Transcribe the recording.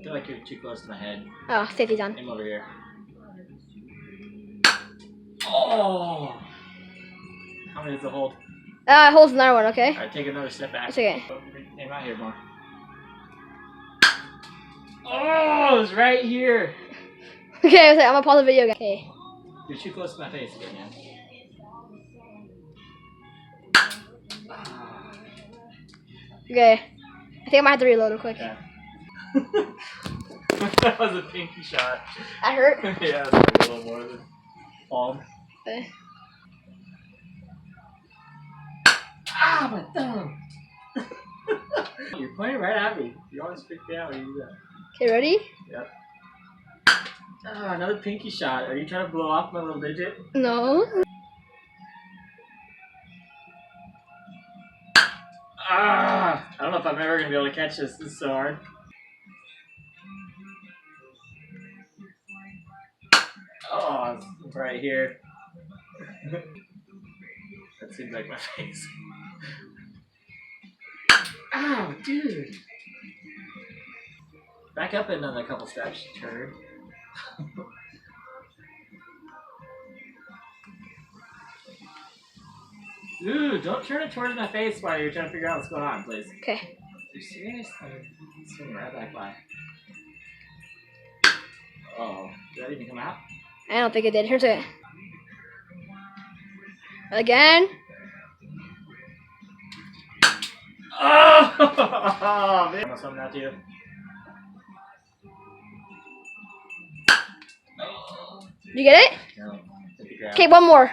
feel like you're too close to my head. Oh, safety's on. Aim over here. Oh! How many is the hold? Holds another one, okay? Alright, take another step back. It's okay. Aim out here more. Oh, it's right here. Okay, I'm gonna pause the video again. Okay. You're too close to my face again, man. Okay. I think I might have to reload real quick. Yeah. That was a pinky shot. That hurt? Yeah, that's like a little more than palm. Okay. Ah, my thumb! You're pointing right at me. You always freak me out when you do that. Okay, ready? Yep. Ah, another pinky shot. Are you trying to blow off my little digit? No. Ah! I don't know if I'm ever going to be able to catch this. This is so hard. Oh, it's right here. That seems like my face. Ow, dude! Back up another couple steps, turd. Ooh, don't turn it towards my face while you're trying to figure out what's going on, please. Okay. You're serious? I'm swinging right back by. Oh, did that even come out? I don't think it did. Here's it. Again. Oh, man. Almost something out to you. Did you get it? No. Hit the ground. Okay, one more.